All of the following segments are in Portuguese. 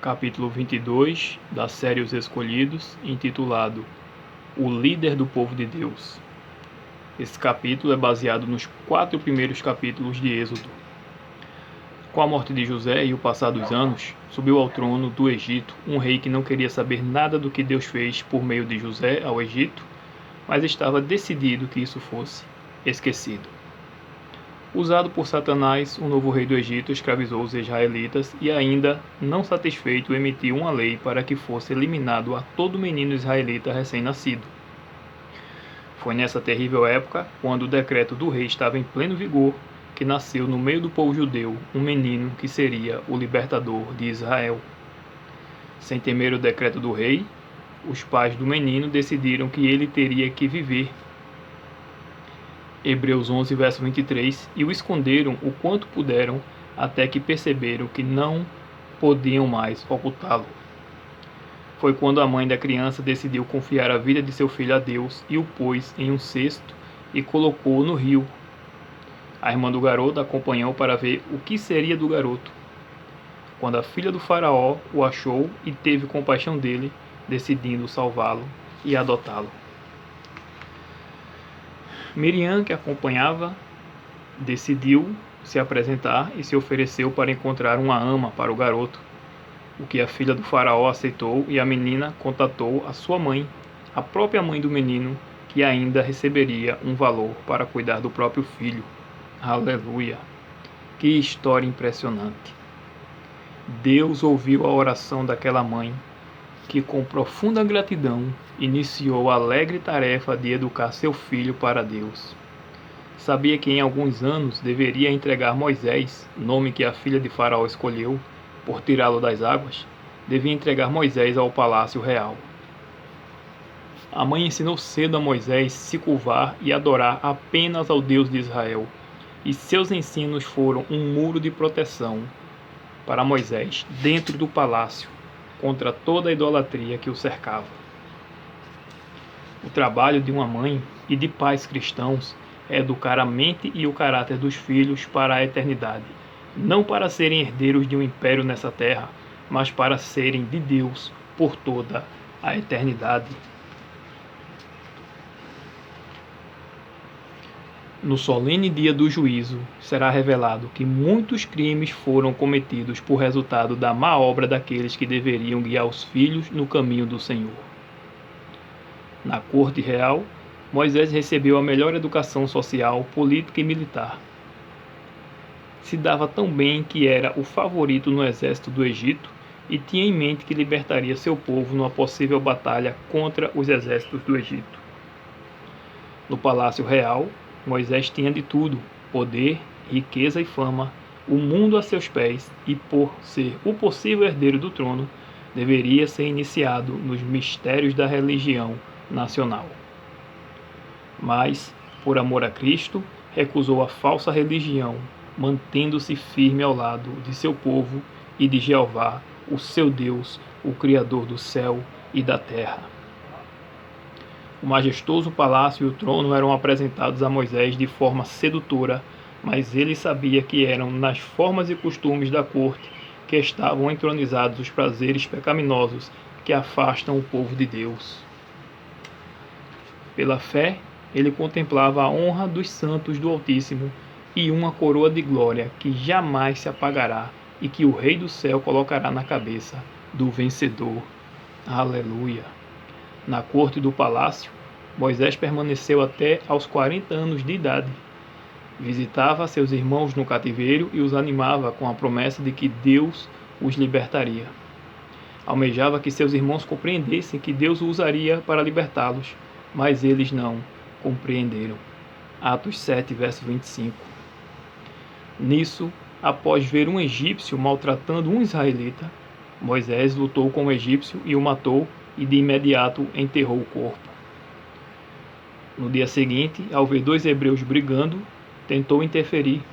capítulo 22 da série Os Escolhidos, intitulado O Líder do Povo de Deus. Esse capítulo é baseado nos 4 primeiros capítulos de Êxodo. Com a morte de José e o passar dos anos, subiu ao trono do Egito um rei que não queria saber nada do que Deus fez por meio de José ao Egito, mas estava decidido que isso fosse esquecido. Usado por Satanás, o novo rei do Egito escravizou os israelitas e, ainda não satisfeito, emitiu uma lei para que fosse eliminado a todo menino israelita recém-nascido. Foi nessa terrível época, quando o decreto do rei estava em pleno vigor, que nasceu no meio do povo judeu um menino que seria o libertador de Israel. Sem temer o decreto do rei, os pais do menino decidiram que ele teria que viver. Hebreus 11, verso 23, e o esconderam o quanto puderam, até que perceberam que não podiam mais ocultá-lo. Foi quando a mãe da criança decidiu confiar a vida de seu filho a Deus e o pôs em um cesto e colocou-o no rio. A irmã do garoto acompanhou para ver o que seria do garoto. Quando a filha do faraó o achou e teve compaixão dele, decidindo salvá-lo e adotá-lo. Miriam, que acompanhava, decidiu se apresentar e se ofereceu para encontrar uma ama para o garoto, o que a filha do faraó aceitou, e a menina contatou a sua mãe, a própria mãe do menino, que ainda receberia um valor para cuidar do próprio filho. Aleluia! Que história impressionante! Deus ouviu a oração daquela mãe, que com profunda gratidão iniciou a alegre tarefa de educar seu filho para Deus. Sabia que em alguns anos deveria entregar Moisés, nome que a filha de Faraó escolheu, por tirá-lo das águas, devia entregar Moisés ao palácio real. A mãe ensinou cedo a Moisés se curvar e adorar apenas ao Deus de Israel, e seus ensinos foram um muro de proteção para Moisés dentro do palácio, contra toda a idolatria que o cercava. O trabalho de uma mãe e de pais cristãos é educar a mente e o caráter dos filhos para a eternidade, não para serem herdeiros de um império nessa terra, mas para serem de Deus por toda a eternidade. No solene dia do juízo, será revelado que muitos crimes foram cometidos por resultado da má obra daqueles que deveriam guiar os filhos no caminho do Senhor. Na corte real, Moisés recebeu a melhor educação social, política e militar. Se dava tão bem que era o favorito no exército do Egito e tinha em mente que libertaria seu povo numa possível batalha contra os exércitos do Egito. No palácio real, Moisés tinha de tudo: poder, riqueza e fama, o mundo a seus pés, e por ser o possível herdeiro do trono, deveria ser iniciado nos mistérios da religião nacional. Mas, por amor a Cristo, recusou a falsa religião, mantendo-se firme ao lado de seu povo e de Jeová, o seu Deus, o Criador do céu e da terra. O majestoso palácio e o trono eram apresentados a Moisés de forma sedutora, mas ele sabia que eram nas formas e costumes da corte que estavam entronizados os prazeres pecaminosos que afastam o povo de Deus. Pela fé, ele contemplava a honra dos santos do Altíssimo e uma coroa de glória que jamais se apagará e que o Rei do céu colocará na cabeça do vencedor. Aleluia! Na corte do palácio, Moisés permaneceu até aos 40 anos de idade. Visitava seus irmãos no cativeiro e os animava com a promessa de que Deus os libertaria. Almejava que seus irmãos compreendessem que Deus o usaria para libertá-los, mas eles não compreenderam. Atos 7, verso 25. Nisso, após ver um egípcio maltratando um israelita, Moisés lutou com o egípcio e o matou, e de imediato enterrou o corpo. No dia seguinte, ao ver 2 hebreus brigando, tentou interferir.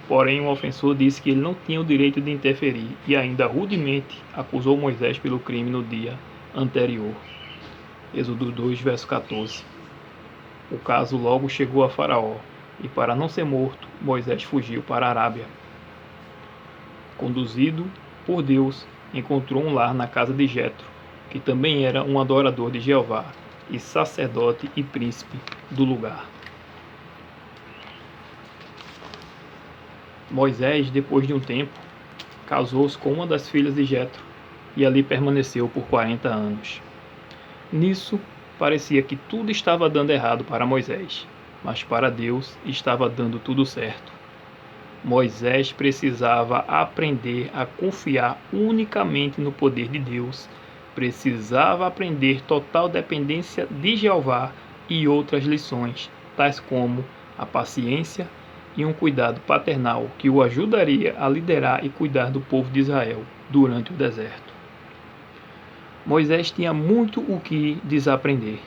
Porém, o ofensor disse que ele não tinha o direito de interferir e ainda rudemente acusou Moisés pelo crime no dia anterior. Êxodo 2, verso 14. O caso logo chegou a Faraó, e para não ser morto, Moisés fugiu para a Arábia. Conduzido por Deus, encontrou um lar na casa de Jetro, que também era um adorador de Jeová, e sacerdote e príncipe do lugar. Moisés, depois de um tempo, casou-se com uma das filhas de Jetro e ali permaneceu por 40 anos. Nisso, parecia que tudo estava dando errado para Moisés, mas para Deus estava dando tudo certo. Moisés precisava aprender a confiar unicamente no poder de Deus, precisava aprender total dependência de Jeová e outras lições, tais como a paciência e um cuidado paternal que o ajudaria a liderar e cuidar do povo de Israel durante o deserto. Moisés tinha muito o que desaprender.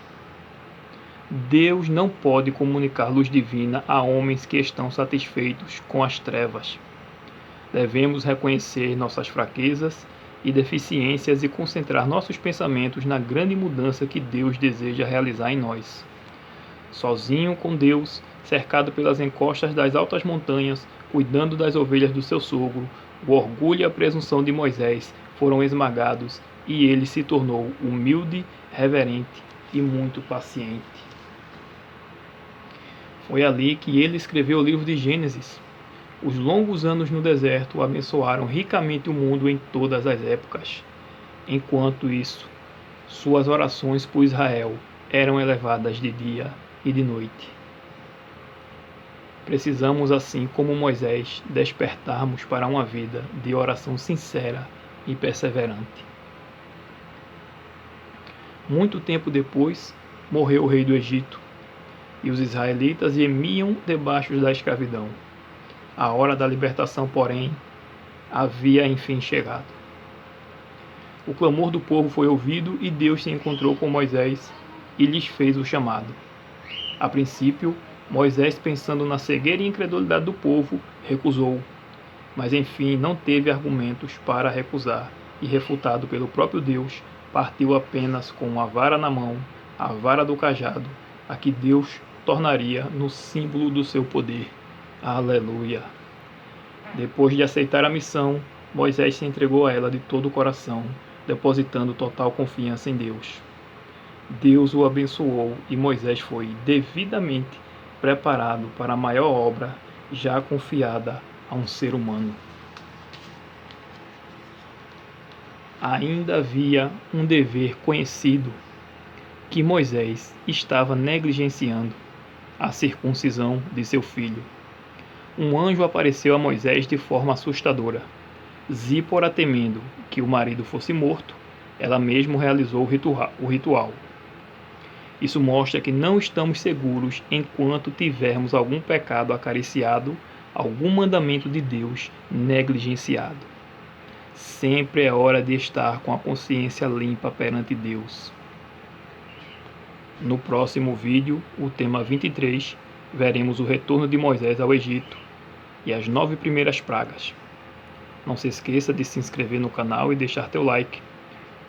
Deus não pode comunicar luz divina a homens que estão satisfeitos com as trevas. Devemos reconhecer nossas fraquezas e deficiências e concentrar nossos pensamentos na grande mudança que Deus deseja realizar em nós. Sozinho com Deus, cercado pelas encostas das altas montanhas, cuidando das ovelhas do seu sogro, o orgulho e a presunção de Moisés foram esmagados e ele se tornou humilde, reverente e muito paciente. Foi ali que ele escreveu o livro de Gênesis. Os longos anos no deserto abençoaram ricamente o mundo em todas as épocas. Enquanto isso, suas orações por Israel eram elevadas de dia e de noite. Precisamos, assim como Moisés, despertarmos para uma vida de oração sincera e perseverante. Muito tempo depois, morreu o rei do Egito, e os israelitas gemiam debaixo da escravidão. A hora da libertação, porém, havia enfim chegado. O clamor do povo foi ouvido e Deus se encontrou com Moisés e lhes fez o chamado. A princípio, Moisés, pensando na cegueira e incredulidade do povo, recusou, mas enfim não teve argumentos para recusar e, refutado pelo próprio Deus, partiu apenas com uma vara na mão, a vara do cajado, a que Deus tornaria no símbolo do seu poder. Aleluia! Depois de aceitar a missão, Moisés se entregou a ela de todo o coração, depositando total confiança em Deus. Deus o abençoou e Moisés foi devidamente preparado para a maior obra já confiada a um ser humano. Ainda havia um dever conhecido que Moisés estava negligenciando: a circuncisão de seu filho. Um anjo apareceu a Moisés de forma assustadora. Zípora, temendo que o marido fosse morto, ela mesma realizou o ritual. Isso mostra que não estamos seguros enquanto tivermos algum pecado acariciado, algum mandamento de Deus negligenciado. Sempre é hora de estar com a consciência limpa perante Deus. No próximo vídeo, o tema 23, veremos o retorno de Moisés ao Egito e as 9 primeiras pragas. Não se esqueça de se inscrever no canal e deixar teu like.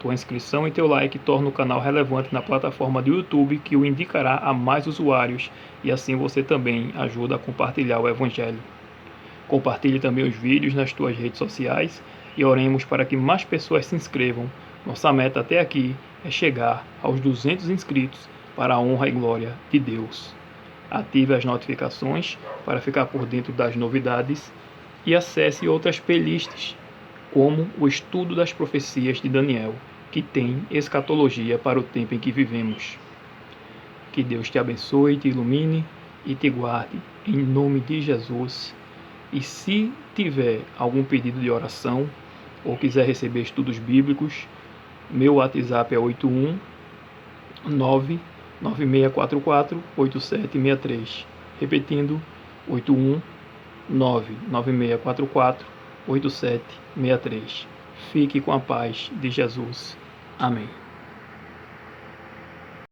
Tua inscrição e teu like tornam o canal relevante na plataforma do YouTube, que o indicará a mais usuários, e assim você também ajuda a compartilhar o Evangelho. Compartilhe também os vídeos nas tuas redes sociais e oremos para que mais pessoas se inscrevam. Nossa meta até aqui é chegar aos 200 inscritos para a honra e glória de Deus. Ative as notificações para ficar por dentro das novidades e acesse outras playlists, como o estudo das profecias de Daniel, que tem escatologia para o tempo em que vivemos. Que Deus te abençoe, te ilumine e te guarde, em nome de Jesus. E se tiver algum pedido de oração ou quiser receber estudos bíblicos, meu WhatsApp é 819-9644-8763. Repetindo, 819-9644-8763. Fique com a paz de Jesus. Amém.